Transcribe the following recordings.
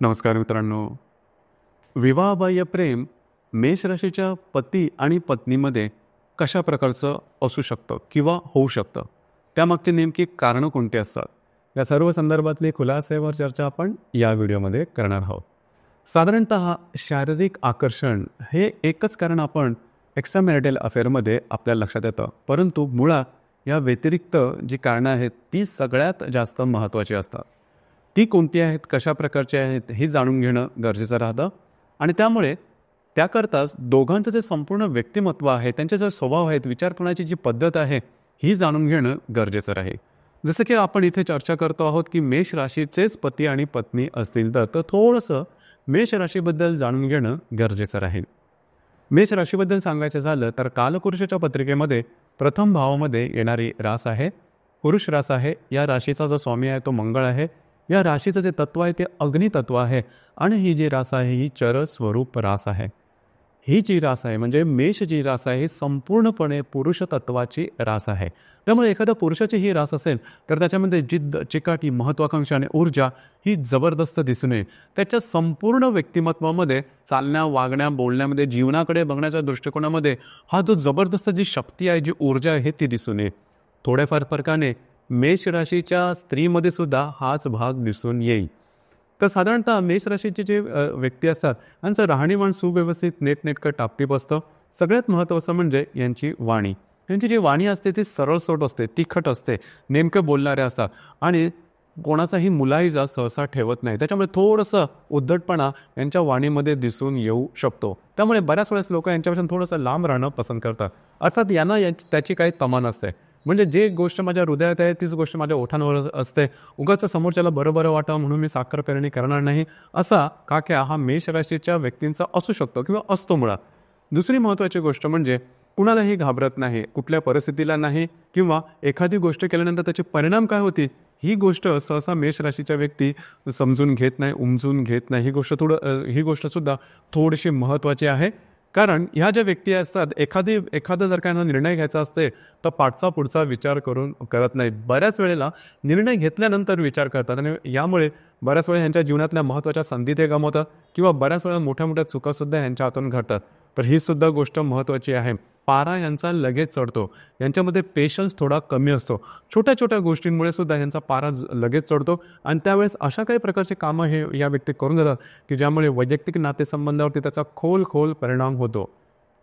नमस्कार मित्रांनो. विवाहबाह्य प्रेम मेष राशीच्या पती आणि पत्नीमध्ये कशा प्रकारचं असू शकतं किंवा होऊ शकतं, त्यामागची नेमकी कारणं कोणती असतात, या सर्व संदर्भातली खुलासेवर चर्चा आपण या व्हिडिओमध्ये करणार आहोत. साधारणतः शारीरिक आकर्षण हे एकच कारण आपण एक्स्ट्रा मॅरिटल अफेअरमध्ये आपल्या लक्षात येतं, परंतु मुळात या व्यतिरिक्त जी कारणं आहेत ती सगळ्यात जास्त महत्त्वाची असतात. ती कोणती आहेत, कशा प्रकारची आहेत हे जाणून घेणं गरजेचं राहतं. आणि त्यामुळे त्याकरताच दोघांचं जे संपूर्ण व्यक्तिमत्व आहे, त्यांचे जे स्वभाव आहेत, विचार करण्याची जी पद्धत आहे ही जाणून घेणं गरजेचं राहील. जसं की आपण इथे चर्चा करतो आहोत की मेष राशीचेच पती आणि पत्नी असतील तर थोडंसं मेष राशीबद्दल जाणून घेणं गरजेचं राहील. मेष राशीबद्दल सांगायचं झालं तर कालपुरुषाच्या पत्रिकेमध्ये प्रथम भावामध्ये येणारी रास आहे, पुरुष रास आहे. या राशीचा जो स्वामी आहे तो मंगळ आहे. या राशीचं जे तत्व आहे ते अग्नितत्व आहे आणि ही जी रास आहे ही चर स्वरूप रास आहे. ही जी रास आहे म्हणजे मेष जी रास आहे ही संपूर्णपणे पुरुष तत्वाची रास आहे. त्यामुळे एखाद्या पुरुषाची ही रास असेल तर त्याच्यामध्ये जिद्द, चिकाटी, महत्त्वाकांक्षा आणि ऊर्जा ही जबरदस्त दिसून येईल. त्याच्या संपूर्ण व्यक्तिमत्वामध्ये चालण्या, वागण्या, बोलण्यामध्ये, जीवनाकडे बघण्याच्या दृष्टिकोनामध्ये हा जो जबरदस्त जी शक्ती आहे, जी ऊर्जा आहे ती दिसून येईल. थोड्याफार फरकाने मेष राशीच्या स्त्रीमध्ये सुद्धा हाच भाग दिसून येईल. तर साधारणतः मेष राशीचे जे व्यक्ती असतात यांचं राहणीमान सुव्यवस्थित, नेटनेटकं, टापटीप असतं. सगळ्यात महत्त्वाचं म्हणजे यांची वाणी. यांची जी वाणी असते ती सरळसोट असते, तिखट असते, नेमकं बोलणारे असतात आणि कोणाचाही मुलाहिजा सहसा ठेवत नाही. त्याच्यामुळे थोडंसं उद्धटपणा यांच्या वाणीमध्ये दिसून येऊ शकतो. त्यामुळे बऱ्याच वेळेस लोक यांच्यापासून थोडंसं लांब राहणं पसंत करतात. अर्थात यांना त्याची काही तमा नसते. म्हणजे जे गोष्ट माझ्या हृदयात आहे तीच गोष्ट माझ्या ओठांवर असते. उगाच समोरच्याला बरं वाटावं म्हणून मी साखर पेरणी करणार नाही, असा काक्या हा मेष राशीच्या व्यक्तींचा असू शकतो किंवा असतो मुळात. दुसरी महत्त्वाची गोष्ट म्हणजे कुणालाही घाबरत नाही, कुठल्या परिस्थितीला नाही, किंवा एखादी गोष्ट केल्यानंतर त्याचे परिणाम काय होतील ही गोष्ट सहसा मेष राशीच्या व्यक्ती समजून घेत नाही, उमजून घेत नाही. ही गोष्टसुद्धा थोडीशी महत्त्वाची आहे. कारण ह्या ज्या व्यक्ती असतात एखादा जर काय निर्णय घ्यायचा असते तर पाठचा पुढचा विचार करत नाही. बऱ्याच वेळेला निर्णय घेतल्यानंतर विचार करतात आणि यामुळे बऱ्याच वेळा यांच्या जीवनातल्या महत्त्वाच्या संधी ते गमावतात किंवा बऱ्याच वेळा मोठ्या चुकासुद्धा यांच्या हातून घडतात. तर ही सुद्धा गोष्ट महत्त्वाची आहे. पारा यांचा लगेच चढतो. यांच्यामध्ये पेशन्स थोडा कमी असतो. छोट्या गोष्टींमुळे सुद्धा यांचा पारा लगेच चढतो आणि त्यावेळेस अशा काही प्रकारचे कामं हे या व्यक्ती करून जातात की ज्यामुळे वैयक्तिक नातेसंबंधावरती त्याचा खोल परिणाम होतो.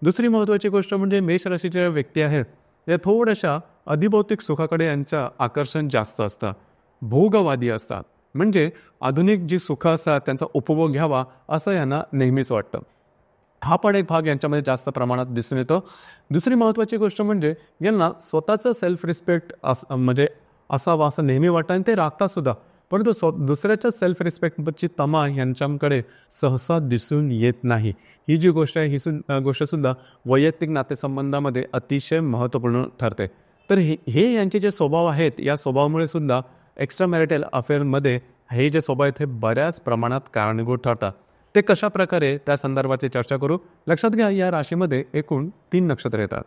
दुसरी महत्त्वाची गोष्ट म्हणजे मेष राशीच्या व्यक्ती आहेत या थोड्याशा अधिभौतिक सुखाकडे यांचं आकर्षण जास्त असतं. भोगवादी असतात. म्हणजे आधुनिक जी सुखं असतात त्यांचा उपभोग घ्यावा असं यांना नेहमीच वाटतं. हा पण एक भाग यांच्यामध्ये जास्त प्रमाणात दिसून येतो. दुसरी महत्त्वाची गोष्ट म्हणजे यांना स्वतःचं सेल्फ रिस्पेक्ट म्हणजे असावा असं नेहमी वाटतं आणि ते राखतातसुद्धा. परंतु दुसऱ्याच्या सेल्फ रिस्पेक्टची तमा यांच्याकडे सहसा दिसून येत नाही. ही जी गोष्ट आहे ही गोष्टसुद्धा वैयक्तिक नातेसंबंधामध्ये अतिशय महत्त्वपूर्ण ठरते. तर हे यांचे जे स्वभाव आहेत या स्वभावामुळे सुद्धा एक्स्ट्रा मॅरिटल अफेअरमध्ये हे जे स्वभाव आहेत हे बऱ्याच प्रमाणात कारणीभूत ठरतात. ते कशा प्रकारे त्या संदर्भाची चर्चा करू. लक्षात घ्या, या राशीमध्ये एकूण 3 नक्षत्र येतात: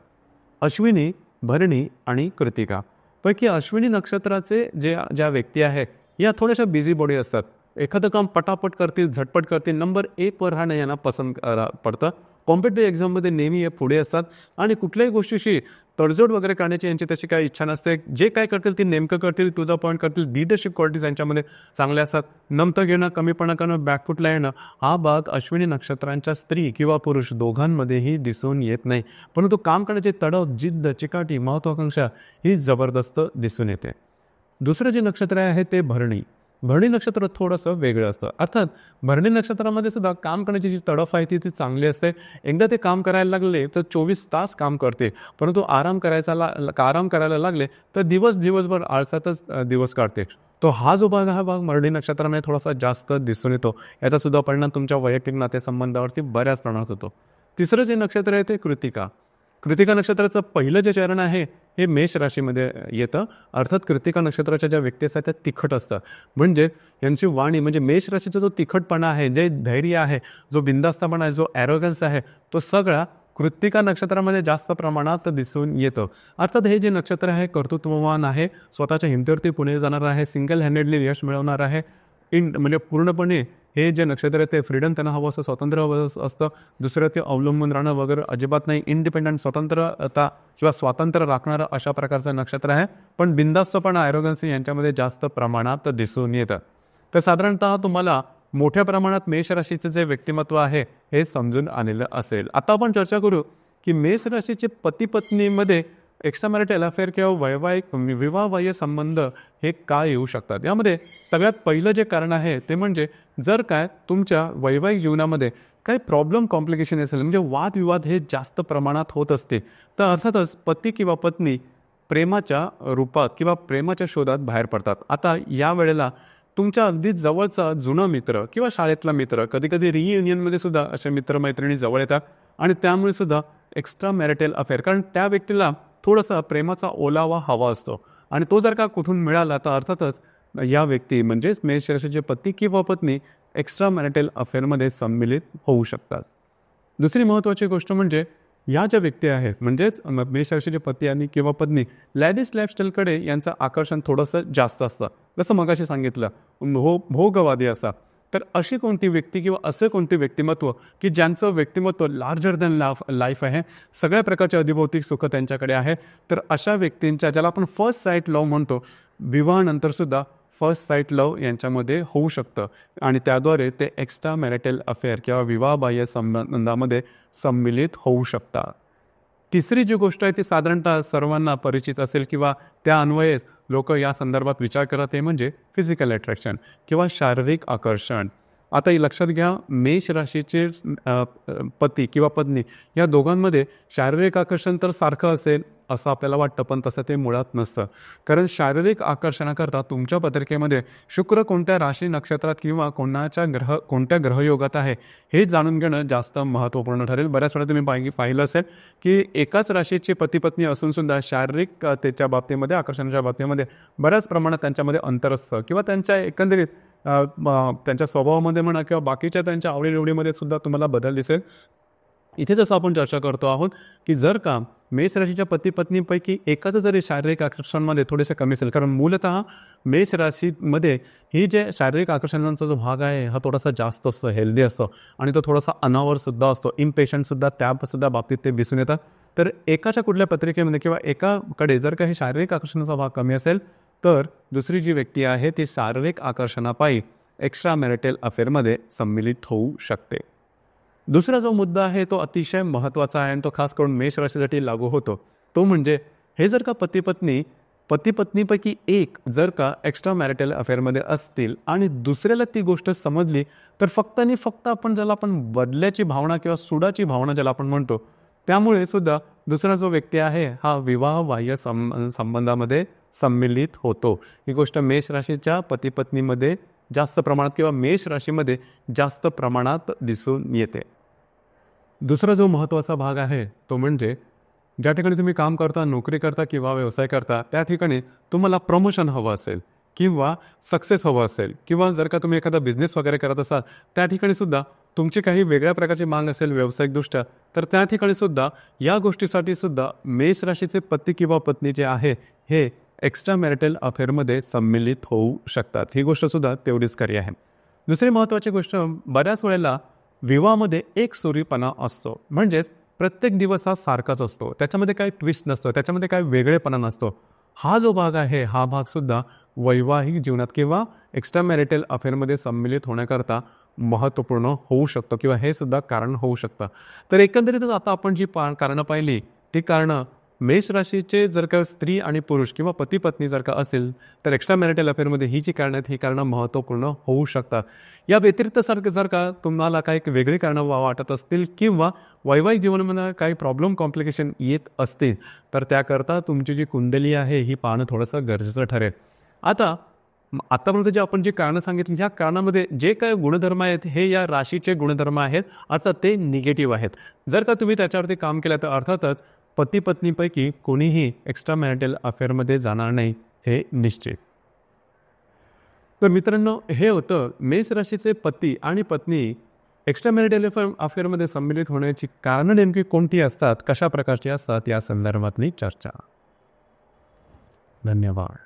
अश्विनी, भरणी आणि कृतिका. पैकी अश्विनी नक्षत्राचे ज्या व्यक्ती आहे या थोड्याशा बिझी बॉडी असतात. एखादं काम पटापट करतील, झटपट करतील, नंबर 1 वर राहणं यांना पसंत पडतं. कॉम्पिटेटिव्ह एक्झाममध्ये नेहमी हे पुढे असतात आणि कुठल्याही गोष्टीशी तडजोड वगैरे करण्याची यांची तशी काही इच्छा नसते. जे काय करतील ते नेमकं करतील, टू द पॉईंट करतील. लिडरशिप क्वालिटीज यांच्यामध्ये चांगल्या असतात. नमतं घेणं, कमीपणा करणं, बॅकफुटला येणं हा भाग अश्विनी नक्षत्रांच्या स्त्री किंवा पुरुष दोघांमध्येही दिसून येत नाही. परंतु काम करण्याची तडफ, जिद्द, चिकाटी, महत्त्वाकांक्षा ही जबरदस्त दिसून येते. दुसरं जे नक्षत्र आहे ते भरणी. भरणी नक्षत्र थोडंसं वेगळं असतं. अर्थात भरणी नक्षत्रामध्ये सुद्धा काम करण्याची जी तडफ आहे ती चांगली असते. एकदा ते काम करायला लागले तर 24 तास काम करते. परंतु आराम करायला लागले तर दिवसभर आळसातच दिवस काढते. तो हा भाग भरणी नक्षत्रामध्ये थोडासा जास्त दिसून येतो. याचासुद्धा परिणाम तुमच्या वैयक्तिक नातेसंबंधावरती बऱ्याच प्रमाणात होतो. तिसरं जे नक्षत्र आहे ते कृतिका. कृतिका नक्षत्राचं पहिलं जे चरण आहे हे मेष राशीमध्ये येतं. अर्थात कृतिका नक्षत्राच्या ज्या व्यक्ती असतात त्या तिखट असतात. म्हणजे यांची वाणी म्हणजे मेष राशीचा जो तिखटपणा आहे, जे धैर्य आहे, जो बिनधास्तपणा आहे, जो ॲरोगन्स आहे, तो सगळा कृतिका नक्षत्रामध्ये जास्त प्रमाणात दिसून येतं. अर्थात हे जे नक्षत्र आहे कर्तृत्ववान आहे, स्वतःच्या हिमतीवरती पुढे जाणार आहे, सिंगल हँडेडली यश मिळवणार आहे, म्हणजे पूर्णपणे हे जे नक्षत्र आहे ते फ्रीडम त्यांना हवं असतं, स्वातंत्र्य हवं असतं. दुसरं ते अवलंबून राहणं वगैरे अजिबात नाही. इंडिपेंडंट स्वतंत्रता किंवा स्वातंत्र्य राखणारं अशा प्रकारचं नक्षत्र आहे. पण बिनधास्तपणा, ॲरोगन्सी यांच्यामध्ये जास्त प्रमाणात दिसून येतं. तर साधारणतः तुम्हाला मोठ्या प्रमाणात मेष राशीचं जे व्यक्तिमत्व आहे हे समजून आलेलं असेल. आता आपण चर्चा करू की मेष राशीचे पती पत्नीमध्ये एक्स्ट्रा मॅरिटल अफेअर किंवा वैवाहिक विवाहबाह्य संबंध हे का येऊ शकतात. यामध्ये सगळ्यात पहिलं जे कारण आहे ते म्हणजे जर काय तुमच्या वैवाहिक जीवनामध्ये काही प्रॉब्लेम कॉम्प्लिकेशन असेल, म्हणजे वादविवाद हे जास्त प्रमाणात होत असते, तर अर्थातच पती किंवा पत्नी प्रेमाच्या रूपात किंवा प्रेमाच्या शोधात बाहेर पडतात. आता या वेळेला तुमच्या अगदी जवळचा जुना मित्र किंवा शाळेतला मित्र, कधीकधी रियुनियनमध्ये सुद्धा असे मित्रमैत्रिणी जवळ येतात आणि त्यामुळे सुद्धा एक्स्ट्रा मॅरिटल अफेअर, कारण त्या व्यक्तीला थोडासा प्रेमाचा ओलावा हवा असतो आणि तो जर का कुठून मिळाला तर अर्थातच या व्यक्ती म्हणजेच मेष राशीचे पती किंवा पत्नी एक्स्ट्रा मॅरिटल अफेअरमध्ये सम्मिलित होऊ शकतात. दुसरी महत्त्वाची गोष्ट म्हणजे या ज्या व्यक्ती आहेत म्हणजेच मेष राशीचे पती आणि किंवा पत्नी लॅविश लाईफस्टाईलकडे यांचं आकर्षण थोडंसं जास्त असतं. जसं मगाशी सांगितलं भोगवादी असा, तर अशी कोणती व्यक्ती किंवा असं कोणते व्यक्तिमत्व की ज्यांचं व्यक्तिमत्व लार्जर दॅन लाईफ आहे, सगळ्या प्रकारचे अधिभौतिक सुख त्यांच्याकडे आहे, तर अशा व्यक्तींच्या ज्याला आपण फर्स्ट साईट लव्ह म्हणतो, विवाहानंतरसुद्धा फर्स्ट साईट लव्ह यांच्यामध्ये होऊ शकतं आणि त्याद्वारे ते एक्स्ट्रा मॅरिटल अफेअर किंवा विवाहबाह्य संबंधामध्ये सम्मिलित होऊ शकतात. तिसरी जी गोष्ट आहे ती साधारणतः सर्वांना परिचित असेल किंवा त्या अन्वयेच लोक या संदर्भात विचार करत आहे, म्हणजे फिजिकल अट्रॅक्शन किंवा शारीरिक आकर्षण. आता हे लक्षात घ्या, मेष राशीचे पती किंवा पत्नी या दोघांमध्ये शारीरिक आकर्षण तर सारखं असेल असं आपल्याला वाटतं, पण तसं ते मुळात नसतं. कारण शारीरिक आकर्षणाकरता तुमच्या पत्रिकेमध्ये शुक्र कोणत्या राशी नक्षत्रात किंवा कोणत्या ग्रहयोगात आहे हे जाणून घेणं जास्त महत्त्वपूर्ण ठरेल. बऱ्याच वेळा तुम्ही पाहिलं असेल की एकाच राशीचे पती पत्नी असूनसुद्धा शारीरिक त्याच्या बाबतीमध्ये, आकर्षणाच्या बाबतीमध्ये बऱ्याच प्रमाणात त्यांच्यामध्ये अंतर असतं किंवा त्यांच्या एकंदरीत त्यांच्या स्वभावामध्ये म्हणा किंवा बाकीच्या त्यांच्या आवडीनिवडीमध्ये सुद्धा तुम्हाला बदल दिसेल. इथे जसं आपण चर्चा करतो आहोत की जर का मेष राशीच्या पती पत्नीपैकी एकाचं जरी शारीरिक आकर्षणामध्ये थोडेसे कमी असेल, कारण मूलतः मेष राशीमध्ये ही जे शारीरिक आकर्षणाचा जो भाग आहे हा थोडासा जास्त असतो, हेल्दी असतो आणि तो थोडासा अनावरसुद्धा असतो, इम्पेशंटसुद्धा त्यासुद्धा बाबतीत ते दिसून येतात. तर एकाच्या कुठल्या पत्रिकेमध्ये किंवा एकाकडे जर काही शारीरिक आकर्षणाचा भाग कमी असेल तर दुसरी जी व्यक्ती आहे ती शारीरिक आकर्षणापायी एक्स्ट्रा मॅरिटल अफेअरमध्ये सम्मिलित होऊ शकते. दुसरा जो मुद्दा आहे तो अतिशय महत्त्वाचा आहे आणि तो खास करून मेष राशीसाठी लागू होतो. तो म्हणजे हे जर का पती पत्नीपैकी एक जर का एक्स्ट्रा मॅरिटल अफेअरमध्ये असतील आणि दुसऱ्याला ती गोष्ट समजली तर फक्त आणि फक्त ज्याला आपण बदल्याची भावना किंवा सुडाची भावना ज्याला आपण म्हणतो, त्यामुळे सुद्धा दुसरा जो व्यक्ती आहे हा विवाहबाह्य संबंधामध्ये सम्मिलित होतो. ही गोष्ट मेष राशीच्या पती पत्नीमध्ये जास्त प्रमाणात किंवा मेष राशीमध्ये जास्त प्रमाणात दिसून येते. दुसरा जो महत्त्वाचा भाग आहे तो म्हणजे ज्या ठिकाणी तुम्ही काम करता, नोकरी करता किंवा व्यवसाय करता, त्या ठिकाणी तुम्हाला प्रमोशन हवं असेल किंवा सक्सेस हवं असेल किंवा जर का तुम्ही एखादा बिझनेस वगैरे करत असाल त्या ठिकाणी सुद्धा तुमची काही वेगळ्या प्रकारची माग असेल व्यावसायिकदृष्ट्या, तर त्या ठिकाणी सुद्धा या गोष्टीसाठी सुद्धा मेष राशीचे पती किंवा पत्नी जे आहे हे एक्स्ट्रा मॅरिटल अफेअरमध्ये सम्मिलित होऊ शकतात. ही गोष्टसुद्धा तेवढीच खरी आहे. दुसरी महत्त्वाची गोष्ट, बऱ्याच वेळेला विवाहामध्ये एकसुरीपणा असतो, म्हणजेच प्रत्येक दिवस हा सारखाच असतो, त्याच्यामध्ये काही ट्विस्ट नसतं, त्याच्यामध्ये काही वेगळेपणा नसतो. हा जो भाग आहे हा भागसुद्धा वैवाहिक जीवनात किंवा एक्स्ट्रा मॅरिटल अफेअरमध्ये सम्मिलित होण्याकरता महत्त्वपूर्ण होऊ शकतो किंवा हे सुद्धा कारण होऊ शकतं. तर एकंदरीतच आता आपण जी कारणं पाहिली ती कारणं मेष राशीचे जर का स्त्री आणि पुरुष किंवा पती पत्नी जर का असेल तर एक्स्ट्रा मॅरिटल अफेअरमध्ये ही जी कारणं आहेत ही कारणं महत्त्वपूर्ण होऊ शकतात. या व्यतिरिक्त जर का तुम्हाला काही वेगळी कारणं वाटत असतील किंवा वैवाहिक जीवनामध्ये काही प्रॉब्लेम कॉम्प्लिकेशन येत असतील तर त्याकरता तुमची जी कुंडली आहे ही पाहणं थोडंसं गरजेचं ठरेल. आतापर्यंत जे आपण जी कारणं सांगितली ह्या कारणामध्ये जे काही गुणधर्म आहेत हे या राशीचे गुणधर्म आहेत, अर्थात ते निगेटिव्ह आहेत. जर का तुम्ही त्याच्यावरती काम केलं तर अर्थातच पती पत्नीपैकी कोणीही एक्स्ट्रा मॅरिटल अफेअरमध्ये जाणार नाही, हे निश्चित. तर मित्रांनो, हे होतं मेष राशीचे पती आणि पत्नी एक्स्ट्रा मॅरिटल अफेअरमध्ये सम्मिलित होण्याची कारणं नेमकी कोणती असतात, कशा प्रकारची असतात या संदर्भातली चर्चा. धन्यवाद.